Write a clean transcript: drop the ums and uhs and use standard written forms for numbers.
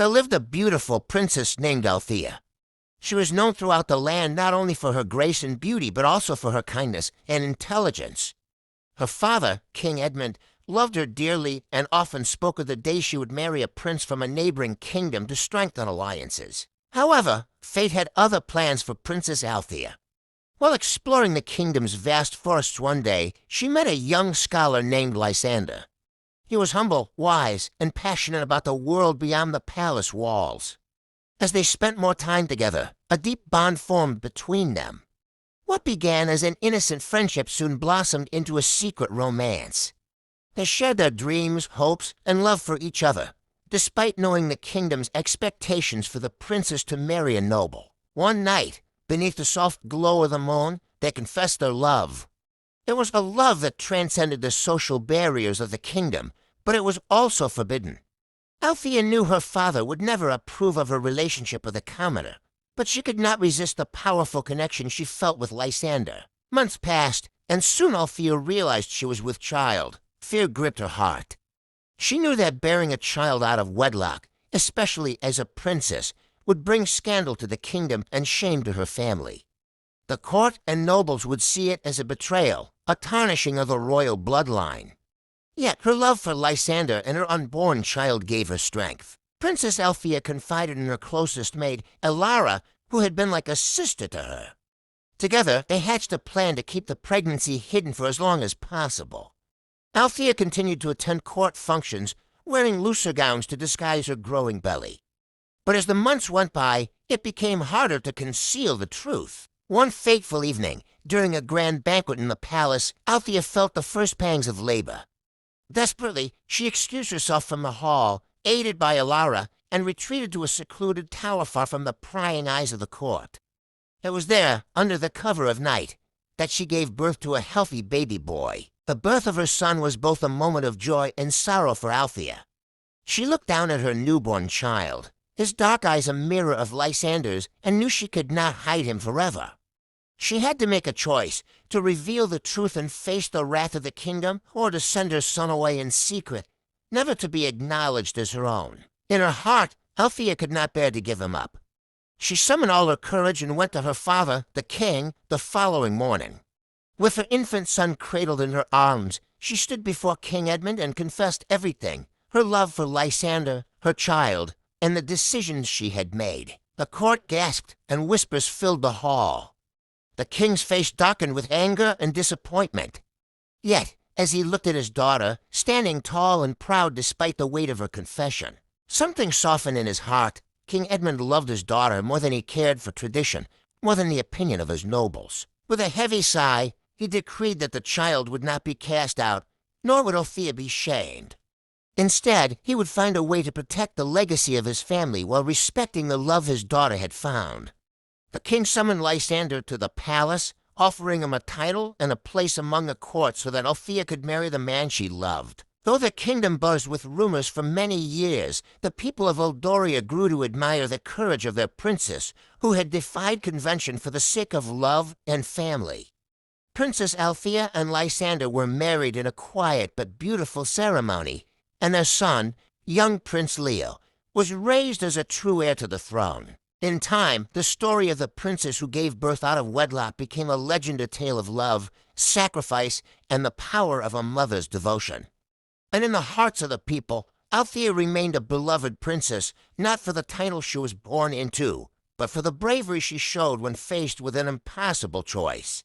There lived a beautiful princess named Althea. She was known throughout the land not only for her grace and beauty, but also for her kindness and intelligence. Her father, King Edmund, loved her dearly and often spoke of the day she would marry a prince from a neighboring kingdom to strengthen alliances. However, fate had other plans for Princess Althea. While exploring the kingdom's vast forests one day, she met a young scholar named Lysander. He was humble, wise, and passionate about the world beyond the palace walls. As they spent more time together, a deep bond formed between them. What began as an innocent friendship soon blossomed into a secret romance. They shared their dreams, hopes, and love for each other, despite knowing the kingdom's expectations for the princess to marry a noble. One night, beneath the soft glow of the moon, they confessed their love. It was a love that transcended the social barriers of the kingdom, but it was also forbidden. Althea knew her father would never approve of her relationship with a commoner, but she could not resist the powerful connection she felt with Lysander. Months passed, and soon Althea realized she was with child. Fear gripped her heart. She knew that bearing a child out of wedlock, especially as a princess, would bring scandal to the kingdom and shame to her family. The court and nobles would see it as a betrayal, a tarnishing of the royal bloodline. Yet her love for Lysander and her unborn child gave her strength. Princess Althea confided in her closest maid, Elara, who had been like a sister to her. Together, they hatched a plan to keep the pregnancy hidden for as long as possible. Althea continued to attend court functions, wearing looser gowns to disguise her growing belly. But as the months went by, it became harder to conceal the truth. One fateful evening, during a grand banquet in the palace, Althea felt the first pangs of labor. Desperately, she excused herself from the hall, aided by Elara, and retreated to a secluded tower far from the prying eyes of the court. It was there, under the cover of night, that she gave birth to a healthy baby boy. The birth of her son was both a moment of joy and sorrow for Althea. She looked down at her newborn child, his dark eyes a mirror of Lysander's, and knew she could not hide him forever. She had to make a choice, to reveal the truth and face the wrath of the kingdom, or to send her son away in secret, never to be acknowledged as her own. In her heart, Althea could not bear to give him up. She summoned all her courage and went to her father, the king, the following morning. With her infant son cradled in her arms, she stood before King Edmund and confessed everything, her love for Lysander, her child, and the decisions she had made. The court gasped, and whispers filled the hall. The king's face darkened with anger and disappointment. Yet, as he looked at his daughter, standing tall and proud despite the weight of her confession, something softened in his heart. King Edmund loved his daughter more than he cared for tradition, more than the opinion of his nobles. With a heavy sigh, he decreed that the child would not be cast out, nor would Althea be shamed. Instead, he would find a way to protect the legacy of his family while respecting the love his daughter had found. The king summoned Lysander to the palace, offering him a title and a place among the court so that Althea could marry the man she loved. Though the kingdom buzzed with rumors for many years, the people of Eldoria grew to admire the courage of their princess, who had defied convention for the sake of love and family. Princess Althea and Lysander were married in a quiet but beautiful ceremony, and their son, young Prince Leo, was raised as a true heir to the throne. In time, the story of the princess who gave birth out of wedlock became a legendary tale of love, sacrifice, and the power of a mother's devotion. And in the hearts of the people, Althea remained a beloved princess, not for the title she was born into, but for the bravery she showed when faced with an impossible choice.